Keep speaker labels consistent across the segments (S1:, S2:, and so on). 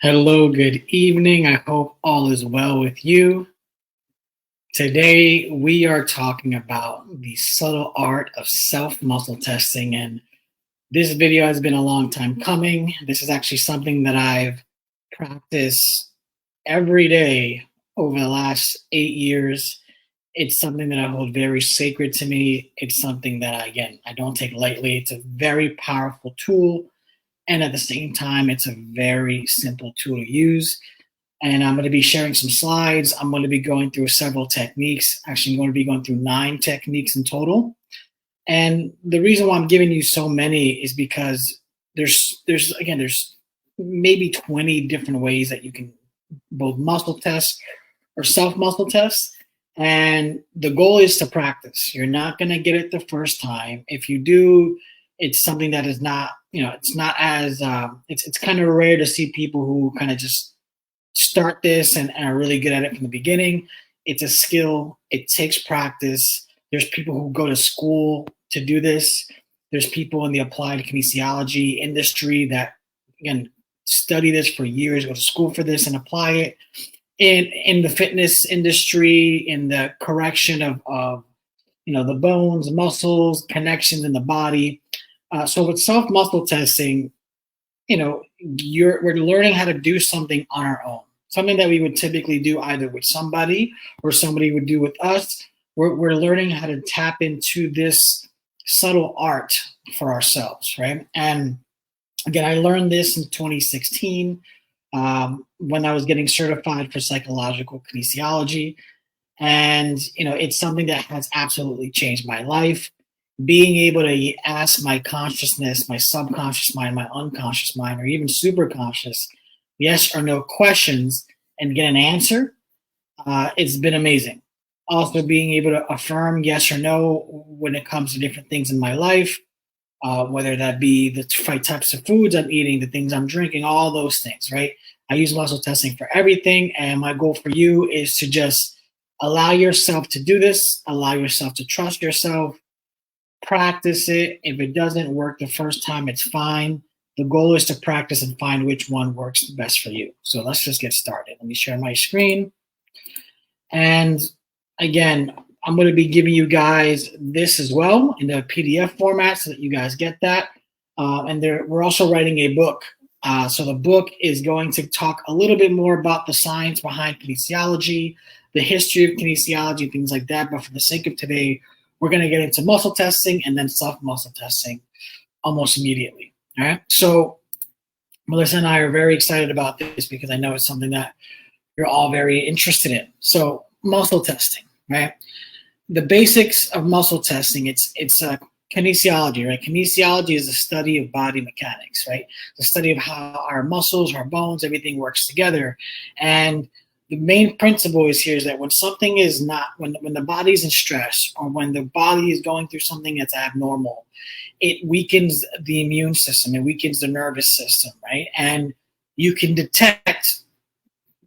S1: Hello, good evening. I hope all is well with you. Today, we are talking about the subtle art of self muscle testing. And this video has been a long time coming. This is actually something that I've practiced every day over the last 8 years. It's something that I hold very sacred to me. It's something that, again, I don't take lightly. It's a very powerful tool. And at the same time, it's a very simple tool to use, and I'm going to be sharing some slides. I'm going to be going through several techniques. Actually, I'm going to be going through 9 techniques in total. And the reason why I'm giving you so many is because there's maybe 20 different ways that you can both muscle test or self muscle test. And the goal is to practice. You're not going to get it the first time. If you do, it's something that is not, it's not as, it's kind of rare to see people who kind of just start this and are really good at it from the beginning. It's a skill. It takes practice. There's people who go to school to do this. There's people in the applied kinesiology industry that, again, study this for years, go to school for this and apply it. In the fitness industry, in the correction of the bones, muscles, connections in the body. So with self muscle testing, we're learning how to do something on our own, something that we would typically do either with somebody or somebody would do with us. We're learning how to tap into this subtle art for ourselves, right? And again, I learned this in 2016 when I was getting certified for psychological kinesiology. And it's something that has absolutely changed my life. Being able to ask my consciousness, my subconscious mind, my unconscious mind, or even superconscious, yes or no questions and get an answer, it's been amazing. Also, being able to affirm yes or no when it comes to different things in my life, whether that be the right types of foods I'm eating, the things I'm drinking, all those things, right? I use muscle testing for everything. And my goal for you is to just allow yourself to do this, allow yourself to trust yourself, practice it. If it doesn't work the first time, it's fine. The goal is to practice and find which one works best for you. So let's just get started. Let me share my screen. And again, I'm going to be giving you guys this as well in the PDF format so that you guys get that. We're also writing a book. So the book is going to talk a little bit more about the science behind kinesiology, the history of kinesiology, things like that. But for the sake of today, we're going to get into muscle testing and then self muscle testing almost immediately. All right. So Melissa and I are very excited about this because I know it's something that you're all very interested in. So muscle testing, right? The basics of muscle testing, it's kinesiology, right? Kinesiology is the study of body mechanics, right? The study of how our muscles, our bones, everything works together. And the main principle is here is that when something is not, when the body's in stress or when the body is going through something that's abnormal, it weakens the immune system, it weakens the nervous system, right? And you can detect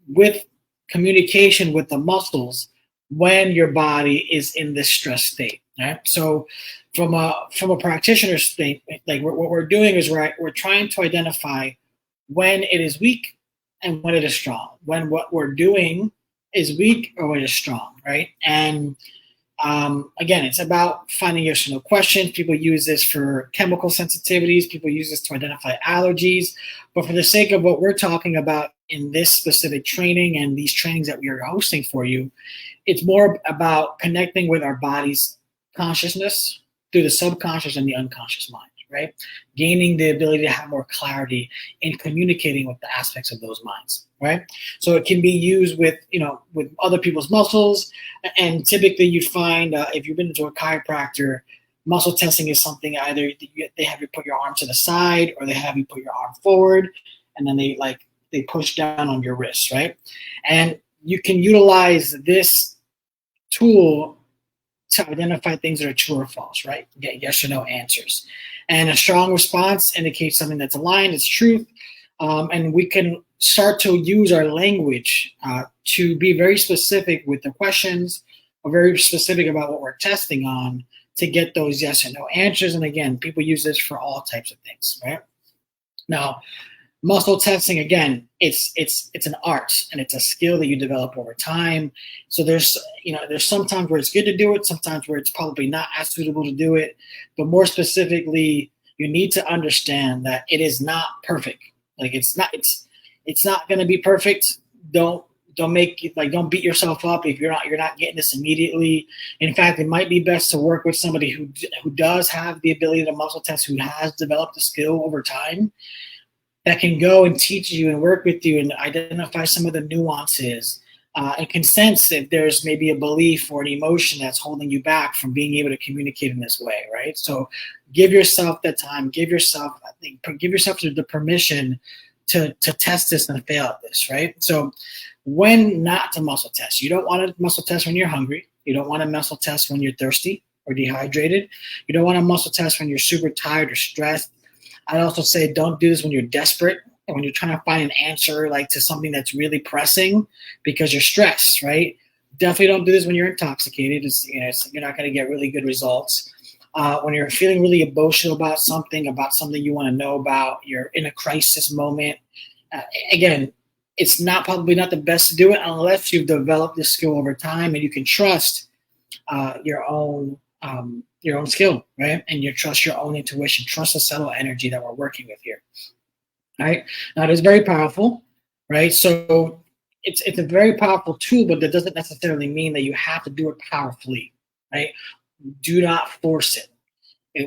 S1: with communication with the muscles when your body is in this stress state. Right? So from a practitioner state, like what we're doing is we're trying to identify when it is weak and when it is strong, when what we're doing is weak or when it is strong, right? And again, it's about finding yes or no questions. People use this for chemical sensitivities. People use this to identify allergies. But for the sake of what we're talking about in this specific training and these trainings that we are hosting for you, it's more about connecting with our body's consciousness through the subconscious and the unconscious mind, right? Gaining the ability to have more clarity in communicating with the aspects of those minds, right? So it can be used with, with other people's muscles. And typically you'd find if you've been into a chiropractor, muscle testing is something either they have you put your arm to the side or they have you put your arm forward and then they push down on your wrist, right? And you can utilize this tool to identify things that are true or false, right? Get yes or no answers. And a strong response indicates something that's aligned, it's truth. And we can start to use our language to be very specific with the questions, or very specific about what we're testing on to get those yes or no answers. And again, people use this for all types of things, right? Now, Muscle testing, again, it's an art and it's a skill that you develop over time. So there's sometimes where it's good to do it, sometimes where it's probably not as suitable to do it. But more specifically, you need to understand that it is not perfect. Like it's not going to be perfect. Don't don't beat yourself up if you're not getting this immediately. In fact, it might be best to work with somebody who does have the ability to muscle test, who has developed the skill over time, that can go and teach you and work with you and identify some of the nuances, and can sense if there's maybe a belief or an emotion that's holding you back from being able to communicate in this way, right? So give yourself that time, give yourself the permission to test this and fail at this, right? So when not to muscle test, you don't want to muscle test when you're hungry. You don't want to muscle test when you're thirsty or dehydrated. You don't want to muscle test when you're super tired or stressed. I'd also say don't do this when you're desperate and when you're trying to find an answer like to something that's really pressing because you're stressed, right? Definitely don't do this when you're intoxicated. You're not going to get really good results. When you're feeling really emotional about something you want to know about, you're in a crisis moment. Again, it's probably not the best to do it unless you've developed this skill over time and you can trust your own skill, right? And you trust your own intuition, trust the subtle energy that we're working with here, right? Now, it is very powerful, right? So it's a very powerful tool, but that doesn't necessarily mean that you have to do it powerfully, right? Do not force it.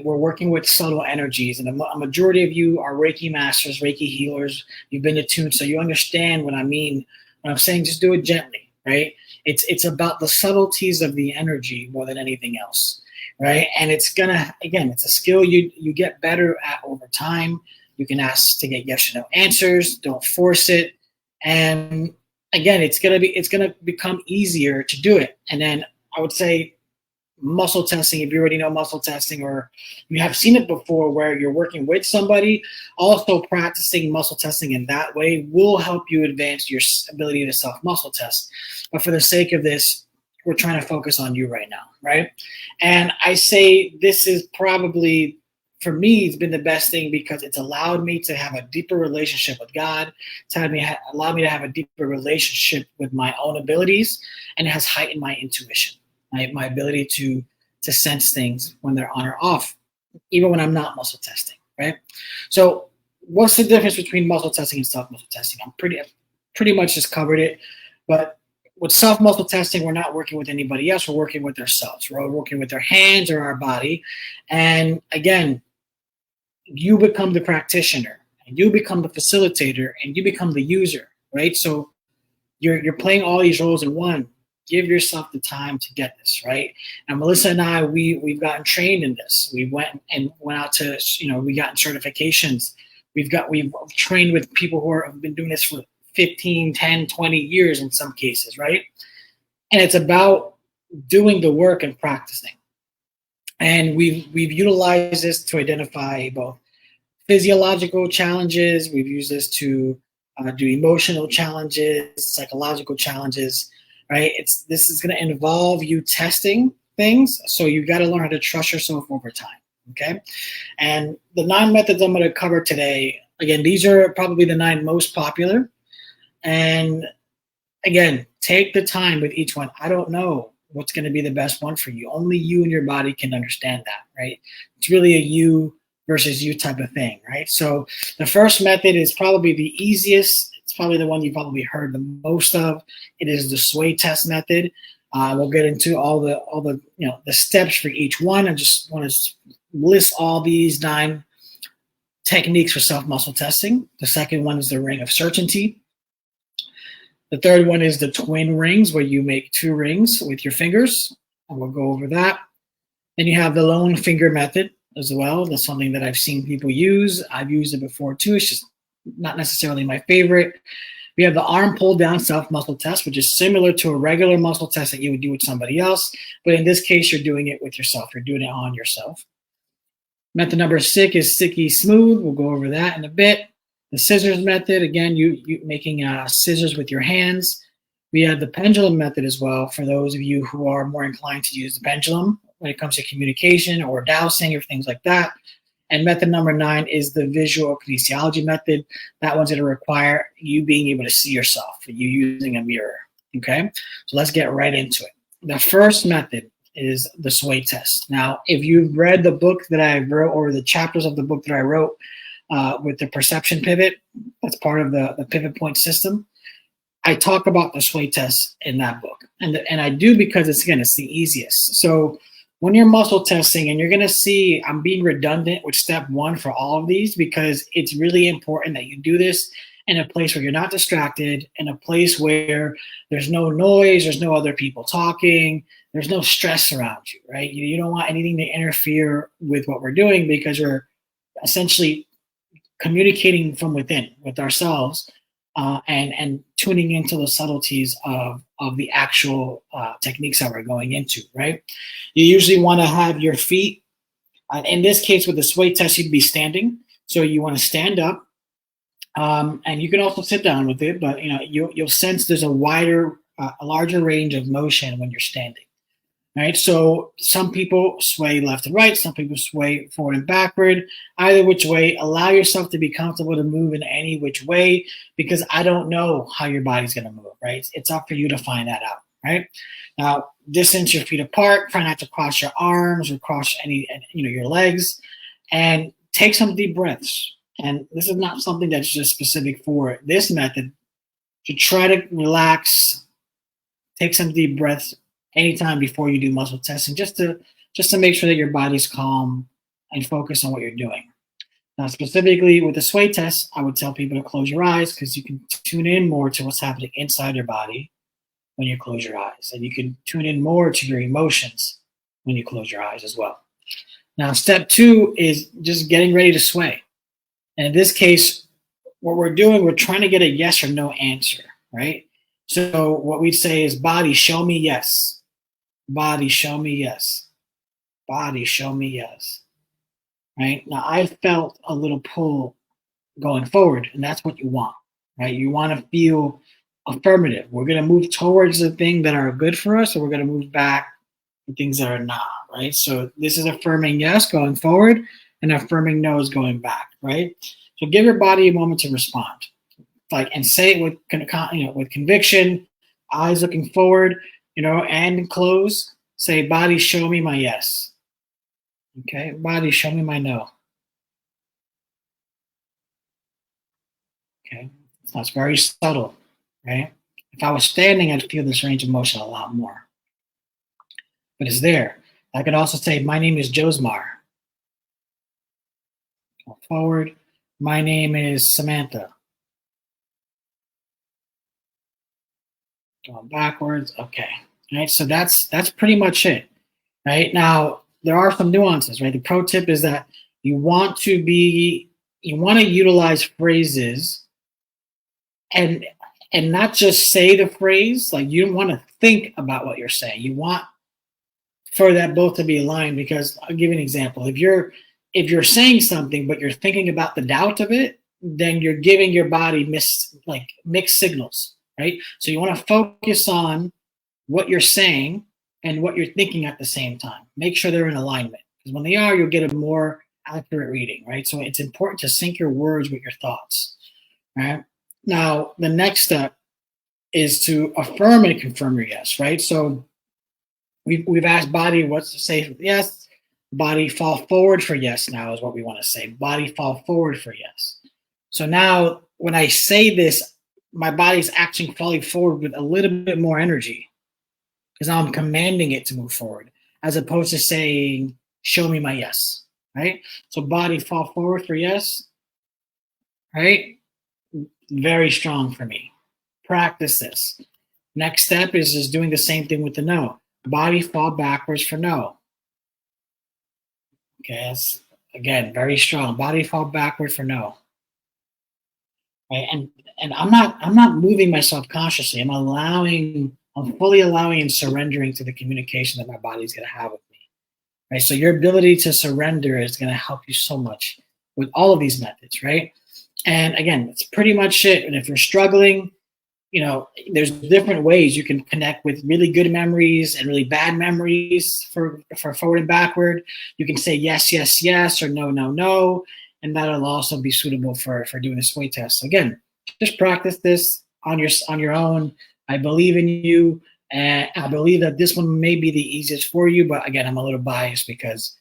S1: We're working with subtle energies, and a majority of you are Reiki masters, Reiki healers. You've been attuned, so you understand what I mean when I'm saying just do it gently, right? It's about the subtleties of the energy more than anything else, right? And it's a skill you get better at over time. You can ask to get yes or no answers. Don't force it, and again, it's gonna become easier to do it. And then I would say muscle testing, if you already know muscle testing or you have seen it before where you're working with somebody, also practicing muscle testing in that way will help you advance your ability to self muscle test. But for the sake of this, we're trying to focus on you right now, right? And I say this is probably, for me, it's been the best thing because it's allowed me to have a deeper relationship with God. It's allowed me to have a deeper relationship with my own abilities, and it has heightened my intuition. My ability to sense things when they're on or off, even when I'm not muscle testing, right? So what's the difference between muscle testing and self-muscle testing? I'm pretty much just covered it. But with self-muscle testing, we're not working with anybody else. We're working with ourselves. We're working with our hands or our body. And again, you become the practitioner, and you become the facilitator, and you become the user, right? So you're playing all these roles in one. Give yourself the time to get this, right? And Melissa and I, we've gotten trained in this. We went out to, we got certifications. We've trained with people who have been doing this for 15, 10, 20 years in some cases, right? And it's about doing the work and practicing. And we've utilized this to identify both physiological challenges. We've used this to do emotional challenges, psychological challenges, right? This is going to involve you testing things, so you got to learn how to trust yourself over time, okay? And the 9 methods I'm going to cover today, again, these are probably the 9 most popular. And again, take the time with each one. I don't know what's going to be the best one for you. Only you and your body can understand that, right? It's really a you versus you type of thing, right? So the first method is probably the easiest. It's probably the one you probably heard the most of. It is the sway test method. We'll get into all the the steps for each one. I just want to list all these 9 techniques for self-muscle testing. The second one is the ring of certainty. The third one is the twin rings, where you make 2 rings with your fingers, and we'll go over that. Then you have the lone finger method as well. That's something that I've seen people use. I've used it before too. It's just not necessarily my favorite. We have the arm pull down self-muscle test, which is similar to a regular muscle test that you would do with somebody else. But in this case, you're doing it with yourself. You're doing it on yourself. Method number 6 is sticky smooth. We'll go over that in a bit. The scissors method, again, you making scissors with your hands. We have the pendulum method as well for those of you who are more inclined to use the pendulum when it comes to communication or dowsing or things like that. And method number 9 is the visual kinesiology method. That one's going to require you being able to see yourself, you using a mirror. Okay, so let's get right into it. The first method is the sway test. Now, if you've read the book that I wrote, or the chapters of the book that I wrote with the perception pivot, that's part of the pivot point system, I talk about the sway test in that book. And I do because it's the easiest. So when you're muscle testing, and you're going to see, I'm being redundant with step 1 for all of these, because it's really important that you do this in a place where you're not distracted, in a place where there's no noise, there's no other people talking, there's no stress around you, right? You don't want anything to interfere with what we're doing, because we're essentially communicating from within with ourselves, and tuning into the subtleties of the actual techniques that we're going into, right? You usually want to have your feet, in this case with the sway test, you'd be standing. So you want to stand up, and you can also sit down with it, but you'll sense there's a larger range of motion when you're standing. Right, so some people sway left and right, some people sway forward and backward. Either which way, allow yourself to be comfortable to move in any which way, because I don't know how your body's going to move, right? It's up for you to find that out, right? Now, distance your feet apart, try not to cross your arms or cross your legs, and take some deep breaths. And this is not something that's just specific for this method. To try to relax, take some deep breaths anytime before you do muscle testing, just to make sure that your body's calm and focus on what you're doing. Now, specifically with the sway test, I would tell people to close your eyes, because you can tune in more to what's happening inside your body when you close your eyes. And you can tune in more to your emotions when you close your eyes as well. Now, step 2 is just getting ready to sway. And in this case, what we're doing, we're trying to get a yes or no answer, right? So what we'd say is, body, show me yes. Body, show me yes. Body, show me yes. Right? Now, I felt a little pull going forward, and that's what you want, right? You want to feel affirmative. We're going to move towards the things that are good for us, or we're going to move back to things that are not, right? So this is affirming yes going forward, and affirming no is going back, right? So give your body a moment to respond, and say it with conviction, eyes looking forward, and close. Say, body, show me my yes. Okay, body, show me my no. Okay, so it's very subtle, right? If I was standing, I'd feel this range of motion a lot more. But it's there. I could also say, my name is Josmar. Go forward. My name is Samantha. Going backwards. Okay. All right. So that's pretty much it. Right. Now, there are some nuances, right? The pro tip is that you want to utilize phrases and not just say the phrase. Like, you don't want to think about what you're saying. You want for that both to be aligned, because I'll give you an example. If you're saying something, but you're thinking about the doubt of it, then you're giving your body mixed signals. Right? So you want to focus on what you're saying and what you're thinking at the same time. Make sure they're in alignment, because when they are, you'll get a more accurate reading, right? So it's important to sync your words with your thoughts, right? Now, the next step is to affirm and confirm your yes, right? So we've asked body what's to say for yes. Body, fall forward for yes now is what we want to say. Body, fall forward for yes. So now when I say this, my body's actually falling forward with a little bit more energy, because now I'm commanding it to move forward, as opposed to saying, show me my yes, right? So body, fall forward for yes, right? Very strong for me. Practice this. Next step is just doing the same thing with the no. Body, fall backwards for no. Okay, that's, again, very strong. Body, fall backward for no. Right? And I'm not moving myself consciously. I'm fully allowing and surrendering to the communication that my body's going to have with me. Right? So your ability to surrender is going to help you so much with all of these methods, right? And again, that's pretty much it. And if you're struggling, there's different ways you can connect with really good memories and really bad memories for forward and backward. You can say yes, yes, yes, or no, no, no, and that'll also be suitable for doing the sway test. So again, just practice this on your own. I believe in you, and I believe that this one may be the easiest for you. But again, I'm a little biased because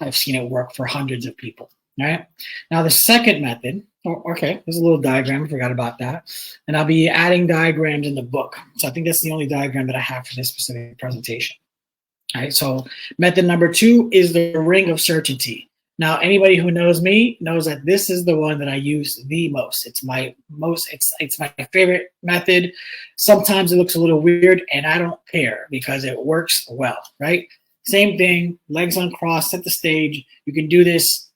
S1: I've seen it work for hundreds of people. All right. Now the second method. Oh, okay, there's a little diagram. I forgot about that. And I'll be adding diagrams in the book. So I think that's the only diagram that I have for this specific presentation. All right. So method number 2 is the ring of certainty. Now, anybody who knows me knows that this is the one that I use the most. It's my favorite method. Sometimes it looks a little weird, and I don't care because it works well, right? Same thing, legs uncrossed, set the stage. You can do this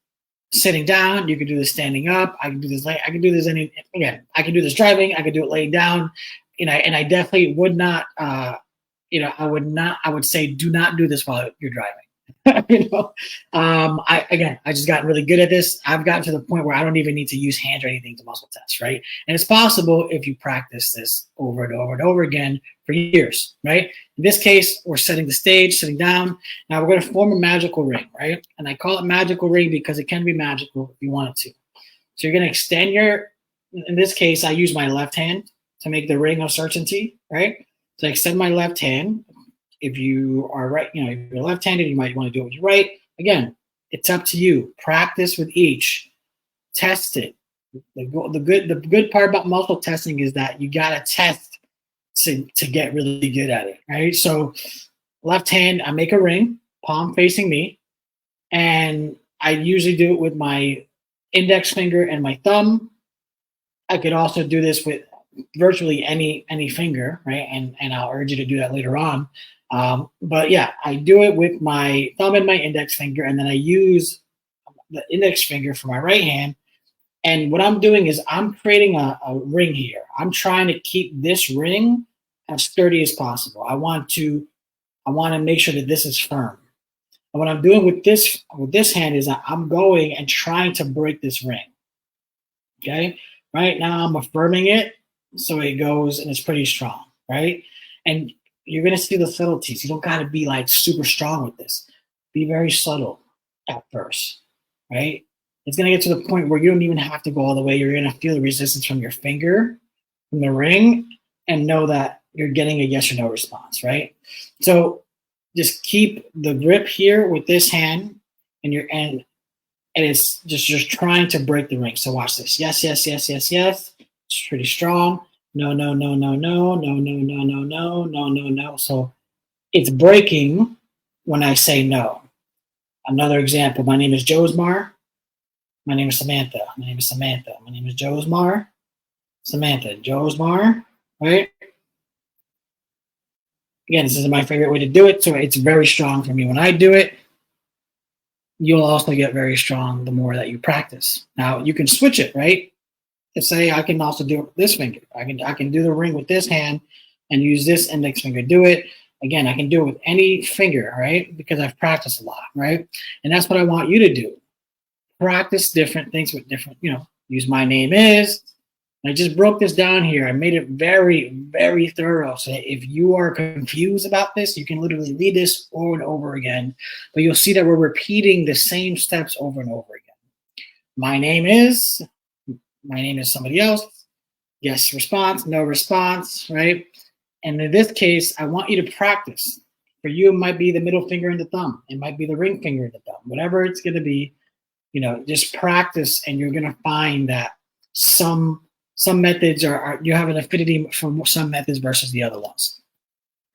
S1: sitting down. You can do this standing up. I can do this. I can do this. I can do this driving. I can do it laying down. And I definitely would not. I would say do not do this while you're driving. I just got really good at this. I've gotten to the point where I don't even need to use hands or anything to muscle test, right? And it's possible if you practice this over and over and over again for years, right? In this case, we're setting the stage, sitting down. Now we're going to form a magical ring, right? And I call it magical ring because it can be magical if you want it to. So you're going to extend in this case, I use my left hand to make the ring of certainty, right? So I extend my left hand. If you are right, if you're left-handed, you might want to do it with your right. Again, it's up to you. Practice with each. Test it. The good part about muscle testing is that you gotta test to get really good at it, right? So left hand, I make a ring, palm facing me, and I usually do it with my index finger and my thumb. I could also do this with virtually any finger, right? And I'll urge you to do that later on. But yeah, I do it with my thumb and my index finger, and then I use the index finger for my right hand. And what I'm doing is I'm creating a ring here. I'm trying to keep this ring as sturdy as possible. I want to make sure that this is firm. And what I'm doing with this hand is I'm going and trying to break this ring. Okay, right now I'm affirming it, so it goes and it's pretty strong, right? And you're going to see the subtleties. You don't got to be like super strong with this. Be very subtle at first, right? It's going to get to the point where you don't even have to go all the way. You're going to feel the resistance from your finger, from the ring, and know that you're getting a yes or no response, right? So just keep the grip here with this hand, and it's just trying to break the ring. So watch this. Yes, yes, yes, yes, yes. It's pretty strong. No, no, no, no, no, no, no, no, no, no, no, no, no. So it's breaking when I say no. Another example, my name is Josmar. My name is Samantha. My name is Samantha. My name is Josmar. Samantha. Josmar, right? Again, this is my favorite way to do it, so it's very strong for me. When I do it, you'll also get very strong the more that you practice. Now, you can switch it, right? To say I can also do it with this finger. I can do the ring with this hand and use this index finger to do it. Again, I can do it with any finger, right? Because I've practiced a lot, right? And that's what I want you to do. Practice different things with different, use my name is. I just broke this down here. I made it very, very thorough. So if you are confused about this, you can literally read this over and over again. But you'll see that we're repeating the same steps over and over again. My name is somebody else. Yes response, no response, right? And in this case, I want you to practice. For you, it might be the middle finger and the thumb. It might be the ring finger and the thumb. Whatever it's going to be, just practice, and you're going to find that some methods are you have an affinity for some methods versus the other ones,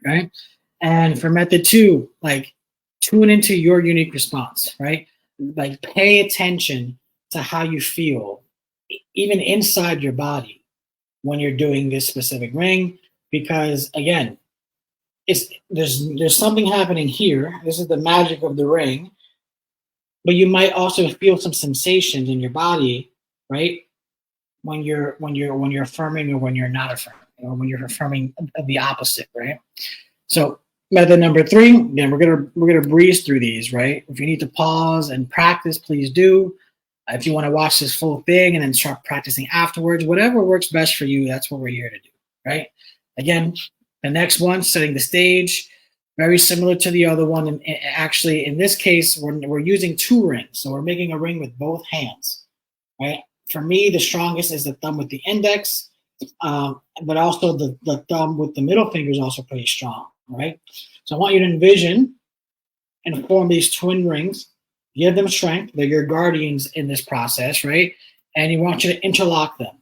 S1: right? And for method 2, like tune into your unique response, right? Like pay attention to how you feel, even inside your body, when you're doing this specific ring, because again, there's something happening here. This is the magic of the ring, but you might also feel some sensations in your body, right? When you're affirming or when you're not affirming, or when you're affirming the opposite, right? So method number 3, again, we're gonna breeze through these, right? If you need to pause and practice, please do. If you want to watch this full thing and then start practicing afterwards, whatever works best for you, that's what we're here to do. right? Again, the next one, setting the stage, very similar to the other one. And actually, in this case, we're using 2 rings. So we're making a ring with both hands, right? For me, the strongest is the thumb with the index, but also the thumb with the middle finger is also pretty strong, right? So I want you to envision and form these twin rings, give them strength. They're your guardians in this process, right? And you want you to interlock them.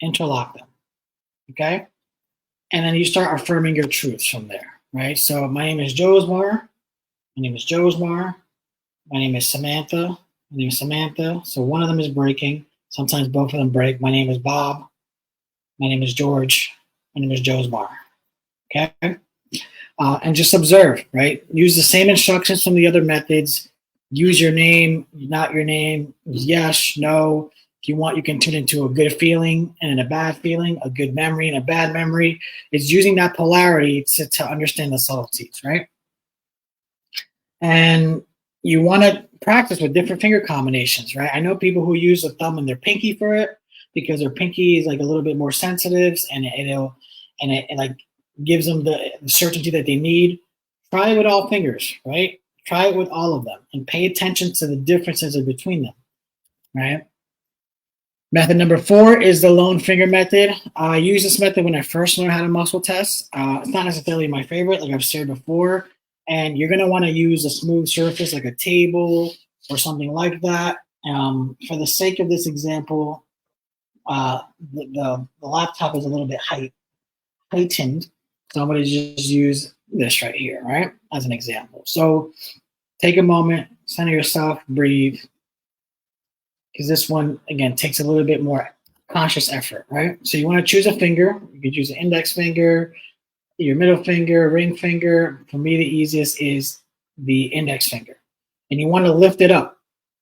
S1: Interlock them, okay? And then you start affirming your truths from there, right? So my name is Josmar. My name is Josmar. My name is Samantha. My name is Samantha. So one of them is breaking. Sometimes both of them break. My name is Bob. My name is George. My name is Josmar. Okay? And just observe, right? Use the same instructions from the other methods. Use your name, not your name. Yes, no. If you want, you can turn into a good feeling and a bad feeling, a good memory and a bad memory. It's using that polarity to understand the subtleties, right? And you want to practice with different finger combinations, right? I know people who use the thumb and their pinky for it because their pinky is like a little bit more sensitive, and it like gives them the certainty that they need. Try it with all fingers, right? Try it with all of them and pay attention to the differences between them, right? Method number 4 is the lone finger method. I used this method when I first learned how to muscle test. It's not necessarily my favorite, like I've shared before. And you're going to want to use a smooth surface like a table or something like that. For the sake of this example, the laptop is a little bit heightened. So I'm going to just use this right here, right, as an example. So take a moment, center yourself, breathe. Because this one, again, takes a little bit more conscious effort, right? So you want to choose a finger. You could use an index finger, your middle finger, ring finger. For me, the easiest is the index finger. And you want to lift it up,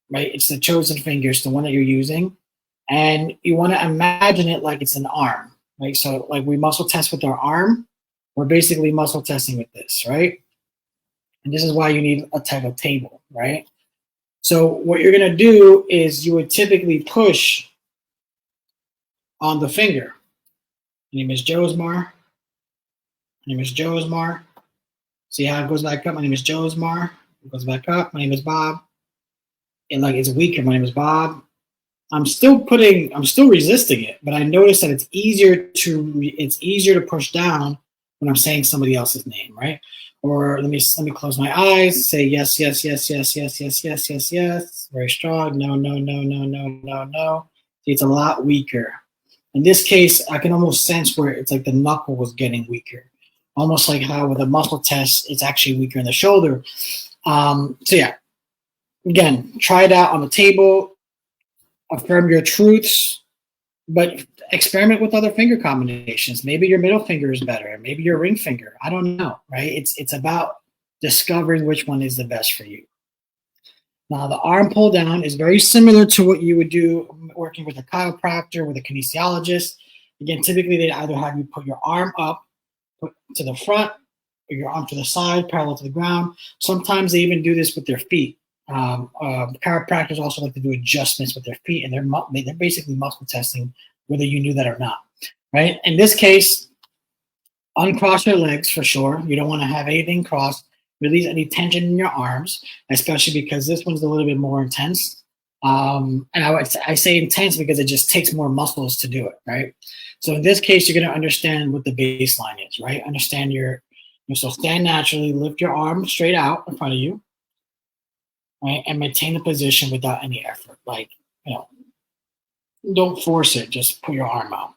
S1: right? It's the chosen finger, it's the one that you're using. And you want to imagine it like it's an arm, right? So like we muscle test with our arm, we're basically muscle testing with this, right? And this is why you need a type of table, right? So what you're going to do is you would typically push on the finger. My name is Josmar. My name is Josmar. See how it goes back up? My name is Josmar. It goes back up. My name is Bob. And like it's weaker. My name is Bob. I'm still resisting it, but I noticed that it's easier to push down when I'm saying somebody else's name, right? Or let me close my eyes, say yes, yes, yes, yes, yes, yes, yes, yes, yes. Very strong. No, no, no, no, no, no, no. See, it's a lot weaker. In this case, I can almost sense where it's like the knuckle was getting weaker. Almost like how with a muscle test, it's actually weaker in the shoulder. So yeah, again, try it out on the table. Affirm your truths, but experiment with other finger combinations. Maybe your middle finger is better. Maybe your ring finger. I don't know, right? It's about discovering which one is the best for you. Now, the arm pull down is very similar to what you would do working with a chiropractor, with a kinesiologist. Again, typically they either have you put your arm up, put to the front, or your arm to the side, parallel to the ground. Sometimes they even do this with their feet. Chiropractors also like to do adjustments with their feet, and they're basically muscle testing, whether you knew that or not, right? In this case, uncross your legs for sure. You don't want to have anything crossed. Release any tension in your arms, especially because this one's a little bit more intense. And I say intense because it just takes more muscles to do it, right? So in this case, you're going to understand what the baseline is, right? Understand so stand naturally, lift your arm straight out in front of you, right? And maintain the position without any effort. Like, don't force it, just put your arm out.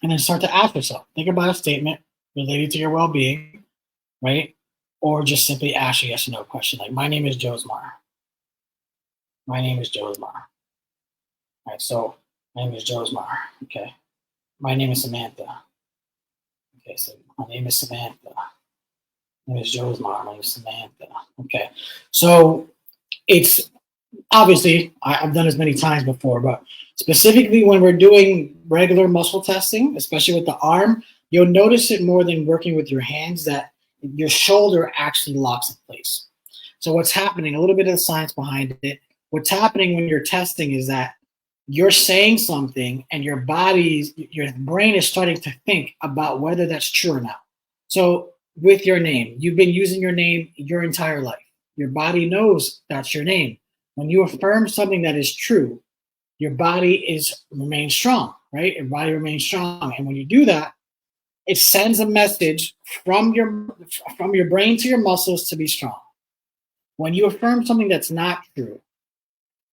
S1: And then start to ask yourself, think about a statement related to your well-being, right? Or just simply ask a yes or no question, like, my name is Josmar. My name is Josmar. All right, so my name is Josmar. Okay. My name is Samantha. Okay, so my name is Samantha. My name is Josmar. My name is Samantha. Okay. So it's obviously, I've done this many times before, but specifically when we're doing regular muscle testing, especially with the arm, you'll notice it more than working with your hands that your shoulder actually locks in place. So what's happening, a little bit of the science behind it, what's happening when you're testing is that you're saying something and your brain is starting to think about whether that's true or not. So with your name, you've been using your name your entire life. Your body knows that's your name. When you affirm something that is true, your body remains strong, right? Your body remains strong. And when you do that, it sends a message from your brain to your muscles to be strong. When you affirm something that's not true,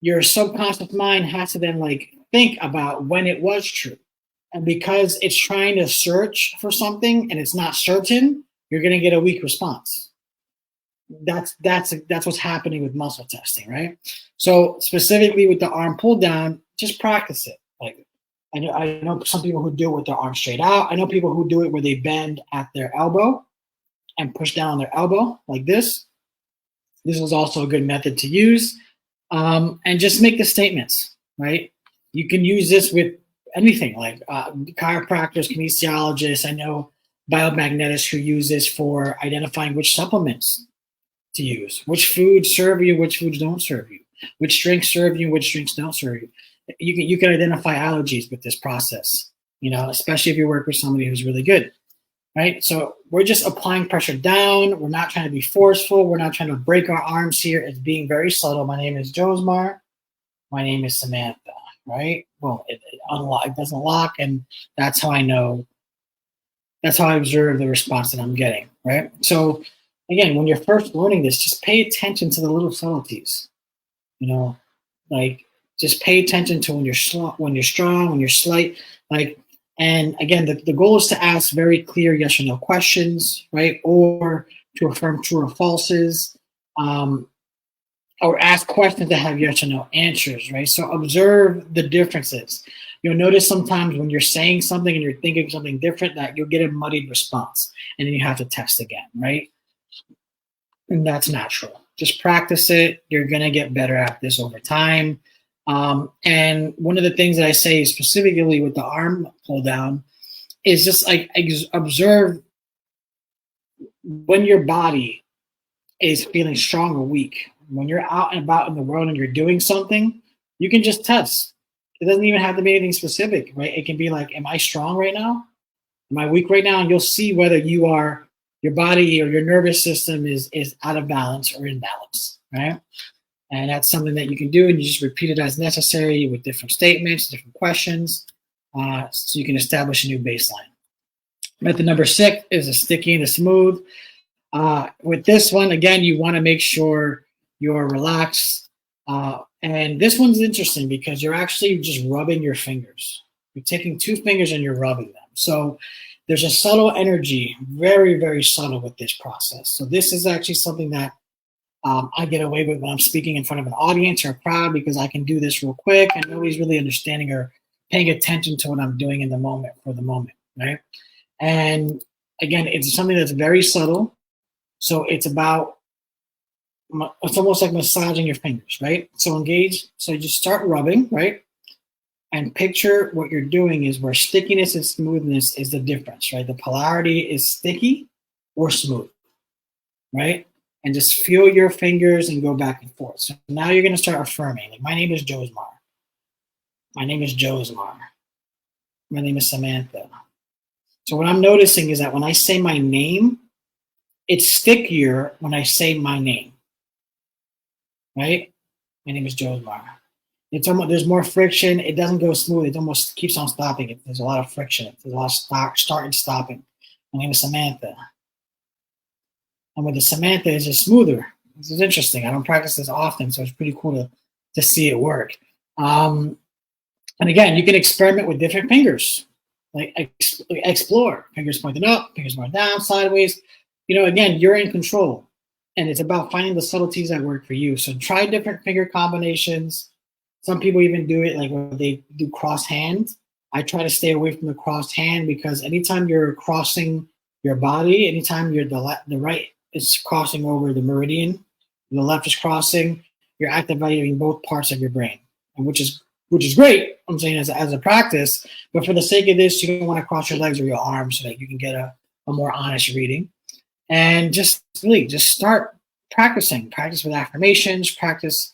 S1: your subconscious mind has to then think about when it was true. And because it's trying to search for something and it's not certain, you're going to get a weak response. That's what's happening with muscle testing, right? So specifically with the arm pull down, just practice it. Like I know some people who do it with their arm straight out. I know people who do it where they bend at their elbow and push down on their elbow like this. This is also a good method to use. And just make the statements, right? You can use this with anything like chiropractors, kinesiologists. I know biomagnetists who use this for identifying which supplements to use, which foods serve you, which foods don't serve you, which drinks serve you, which drinks don't serve you. You can identify allergies with this process, especially if you work with somebody who's really good, right? So we're just applying pressure down. We're not trying to be forceful. We're not trying to break our arms here. It's being very subtle. My name is Josmar. My name is Samantha, right? Well, it doesn't lock, and that's how I know. That's how I observe the response that I'm getting, right? So again, when you're first learning this, just pay attention to the little subtleties, just pay attention to when you're strong, when you're slight, and again, the goal is to ask very clear yes or no questions, right? Or to affirm true or falses, or ask questions that have yes or no answers, right? So observe the differences. You'll notice sometimes when you're saying something and you're thinking something different that you'll get a muddied response, and then you have to test again, right? And that's natural. Just practice it. You're going to get better at this over time. And one of the things that I say specifically with the arm pull down is just observe when your body is feeling strong or weak. When you're out and about in the world and you're doing something, you can just test. It doesn't even have to be anything specific, right? It can be like, am I strong right now? Am I weak right now? And you'll see whether your body or your nervous system is out of balance or in balance, right? And that's something that you can do, and you just repeat it as necessary with different statements, different questions, so you can establish a new baseline. Method number 6 is the sticky and the smooth. With this one, again, you want to make sure you're relaxed. And this one's interesting because you're actually just rubbing your fingers. You're taking 2 fingers and you're rubbing them. So there's a subtle energy, very, very subtle with this process. So this is actually something that I get away with when I'm speaking in front of an audience or a crowd, because I can do this real quick and nobody's really understanding or paying attention to what I'm doing in the moment for the moment, right? And again, it's something that's very subtle. So it's almost like massaging your fingers, right? So engage, so you just start rubbing, right? And picture what you're doing is where stickiness and smoothness is the difference, right? The polarity is sticky or smooth, right? And just feel your fingers and go back and forth. So now you're going to start affirming. Like, my name is Josmar. My name is Josmar. My name is Samantha. So what I'm noticing is that when I say my name, it's stickier when I say my name, right? My name is Josmar. There's more friction. It doesn't go smooth. It almost keeps on stopping. There's a lot of friction. There's a lot of start and stopping. My name is Samantha. And with the Samantha, it's just smoother. This is interesting. I don't practice this often, so it's pretty cool to see it work. And again, you can experiment with different fingers. Like explore. Fingers pointing up, fingers going down, sideways. Again, you're in control. And it's about finding the subtleties that work for you. So try different finger combinations. Some people even do it like when they do cross hand. I try to stay away from the crossed hand because anytime you're crossing your body, anytime the right is crossing over the meridian, the left is crossing, you're activating both parts of your brain, and which is great. I'm saying as a practice, but for the sake of this, you don't want to cross your legs or your arms so that you can get a more honest reading. And just start practicing. Practice with affirmations. Practice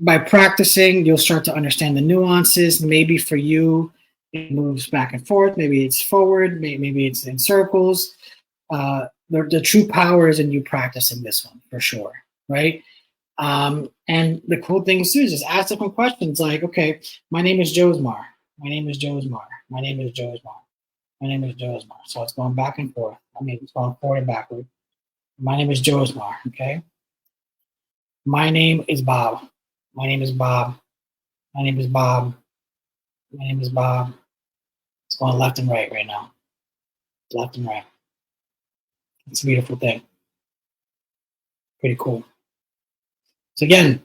S1: by practicing, you'll start to understand the nuances. Maybe for you, it moves back and forth. Maybe it's forward. Maybe it's in circles. The true power is in you practicing this one for sure, right? And the cool thing is too is just ask different questions like, okay, my name is Josmar. My name is Josmar. My name is Josmar. My name is Josmar. So it's going back and forth. I mean, it's going forward and backward. My name is Josmar, okay? My name is Bob. My name is Bob. My name is Bob. My name is Bob. It's going left and right now. Left and right. It's a beautiful thing. Pretty cool. So again,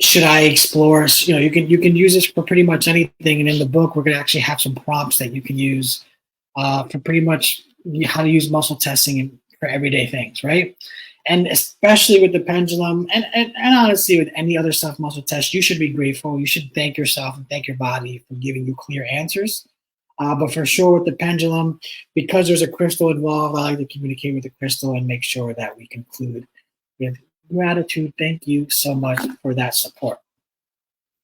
S1: should I explore? You can use this for pretty much anything. And in the book, we're going to actually have some prompts that you can use for pretty much how to use muscle testing for everyday things, right? And especially with the pendulum, and honestly, with any other self muscle test, you should be grateful. You should thank yourself and thank your body for giving you clear answers. But for sure, with the pendulum, because there's a crystal involved, I like to communicate with the crystal and make sure that we conclude with gratitude. Thank you so much for that support.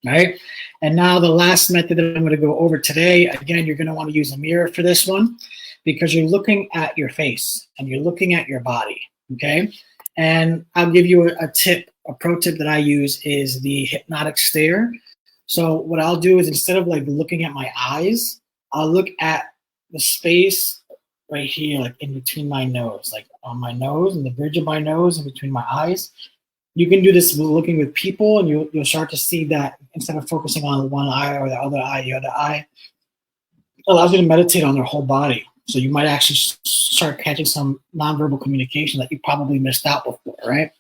S1: All right. And now the last method that I'm going to go over today, again, you're going to want to use a mirror for this one because you're looking at your face and you're looking at your body. Okay. And I'll give you a tip, a pro tip that I use is the hypnotic stare. So what I'll do is instead of like looking at my eyes, I'll look at the space right here, like in between my nose, like on my nose and the bridge of my nose and between my eyes. You can do this looking with people, and you'll start to see that instead of focusing on one eye or the other eye allows you to meditate on their whole body. So you might actually start catching some nonverbal communication that you probably missed out before, right?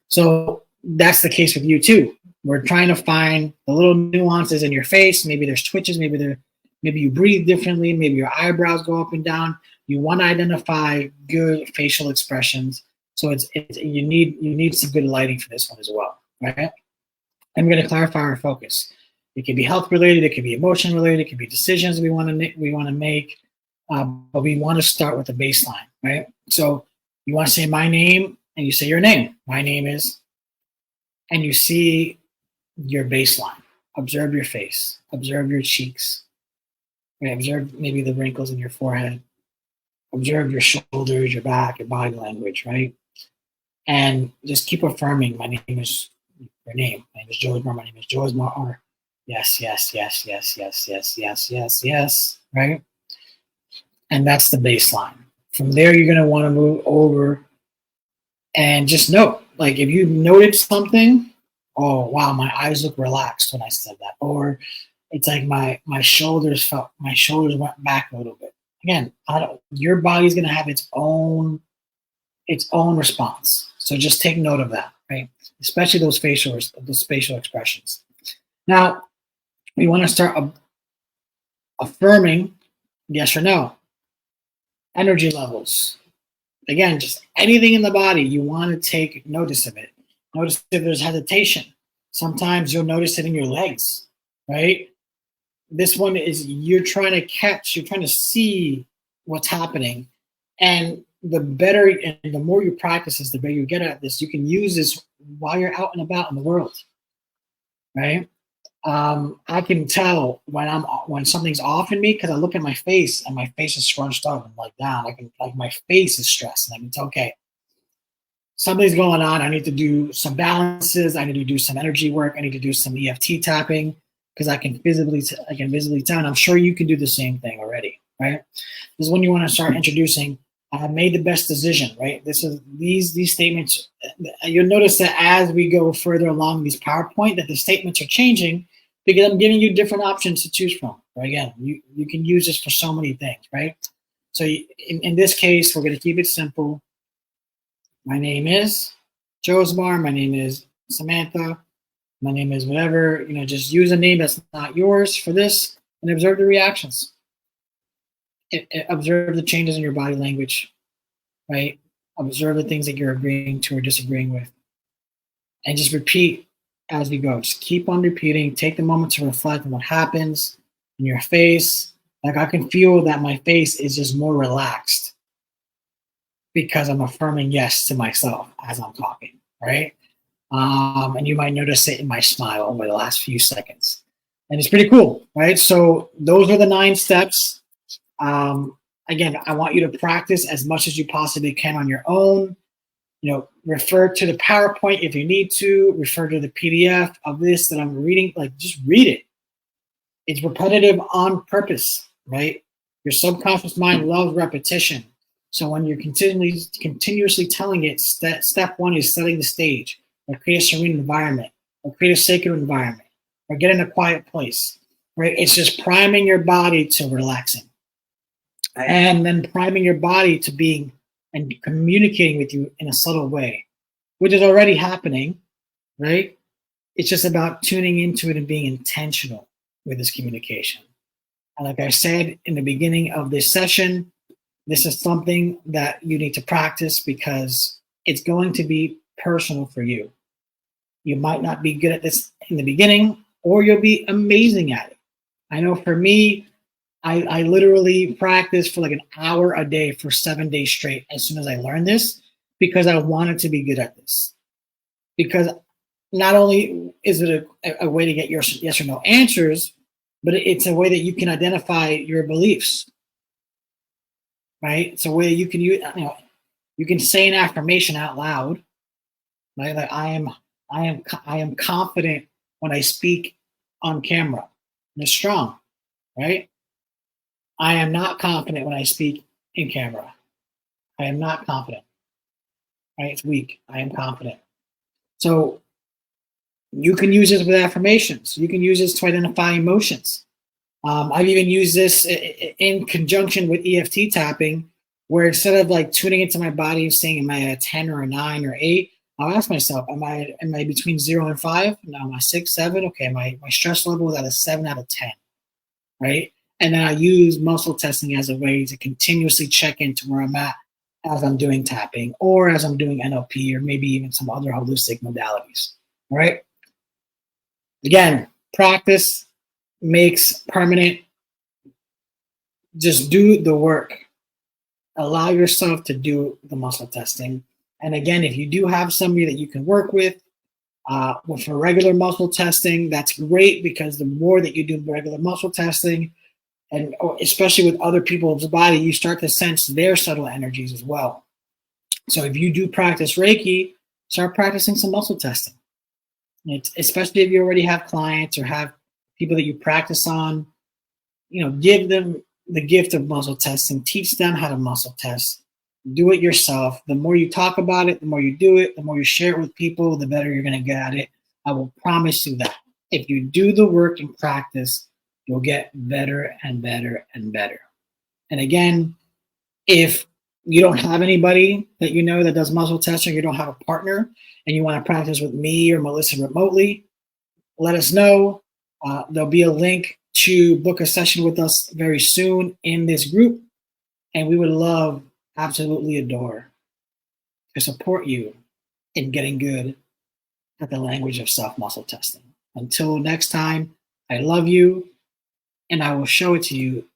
S1: So that's the case with you too. We're trying to find the little nuances in your face. Maybe there's twitches, maybe you breathe differently, maybe your eyebrows go up and down. You want to identify good facial expressions. So you need some good lighting for this one as well, right? I'm going to clarify our focus. It can be health related, it can be emotion related, it can be decisions we want to make, but we want to start with the baseline, right? So you want to say my name, and you say your name. My name is, and you see your baseline. Observe your face. Observe your cheeks. Right? Observe maybe the wrinkles in your forehead. Observe your shoulders, your back, your body language, right? And just keep affirming, my name is your name. My name is Josmar. My name is Josmar. Or yes, yes, yes, yes, yes, yes, yes, yes, yes, right? And that's the baseline. From there, you're going to want to move over and just note, like if you noted something, oh, wow, my eyes look relaxed when I said that. Or it's like my shoulders went back a little bit. Again, your body's going to have its own response. So just take note of that, right? Especially those facial expressions. Now, we want to start affirming yes or no. Energy levels. Again, just anything in the body, you want to take notice of it. Notice if there's hesitation. Sometimes you'll notice it in your legs, right? This one is you're trying to see what's happening. And the better and the more you practice this, the better you get at this. You can use this while you're out and about in the world, right? I can tell when something's off in me because I look at my face and my face is scrunched up and like down. My face is stressed, and I can tell, okay, something's going on. I need to do some balances. I need to do some energy work. I need to do some EFT tapping because I can visibly tell. And I'm sure you can do the same thing already, right? This is when you want to start introducing. I have made the best decision, right? These statements. You'll notice that as we go further along these PowerPoint, that the statements are changing because I'm giving you different options to choose from. Right? Again, you can use this for so many things, right? So in this case, we're going to keep it simple. My name is Josmar. My name is Samantha. My name is whatever. Just use a name that's not yours for this, and observe the reactions. Observe the changes in your body language, right? Observe the things that you're agreeing to or disagreeing with. And just repeat as we go. Just keep on repeating. Take the moment to reflect on what happens in your face. Like I can feel that my face is just more relaxed because I'm affirming yes to myself as I'm talking, right? And you might notice it in my smile over the last few seconds. And it's pretty cool, right? So those are the 9 steps. Again, I want you to practice as much as you possibly can on your own. Refer to the PowerPoint if you need to, refer to the PDF of this that I'm reading, like just read it. It's repetitive on purpose, right? Your subconscious mind loves repetition. So when you're continuously telling it, step 1 is setting the stage, or create a serene environment, or create a sacred environment, or get in a quiet place, right? It's just priming your body to relaxing. And then priming your body to being and communicating with you in a subtle way, which is already happening, right? It's just about tuning into it and being intentional with this communication. And like I said in the beginning of this session, this is something that you need to practice because it's going to be personal for you. You might not be good at this in the beginning, or you'll be amazing at it. I know for me, I literally practiced for like an hour a day for 7 days straight as soon as I learned this, because I wanted to be good at this. Because not only is it a way to get your yes or no answers, but it's a way that you can identify your beliefs, right? It's a way that you can use, you can say an affirmation out loud, right? Like I am confident when I speak on camera. And it's strong, right? I am not confident when I speak in camera. I am not confident. Right? It's weak. I am confident. So you can use this with affirmations. You can use this to identify emotions. I've even used this in conjunction with EFT tapping, where instead of like tuning into my body and saying, am I a 10 or a 9 or 8? I'll ask myself, am I between 0 and 5? No, am I 6, 7? Okay, my stress level is at a 7 out of 10, right? And then I use muscle testing as a way to continuously check into where I'm at as I'm doing tapping, or as I'm doing NLP, or maybe even some other holistic modalities, right? Again, practice makes permanent. Just do the work. Allow yourself to do the muscle testing. And again, if you do have somebody that you can work with for regular muscle testing, that's great, because the more that you do regular muscle testing, and especially with other people's body, you start to sense their subtle energies as well. So if you do practice Reiki, start practicing some muscle testing. Especially if you already have clients or have people that you practice on, give them the gift of muscle testing. Teach them how to muscle test. Do it yourself. The more you talk about it, the more you do it, the more you share it with people, the better you're going to get at it. I will promise you that. If you do the work and practice, you'll get better and better and better. And again, if you don't have anybody that you know that does muscle testing, you don't have a partner, and you want to practice with me or Melissa remotely, let us know. There'll be a link to book a session with us very soon in this group, and we would love, absolutely adore, to support you in getting good at the language of self-muscle testing. Until next time, I love you, and I will show it to you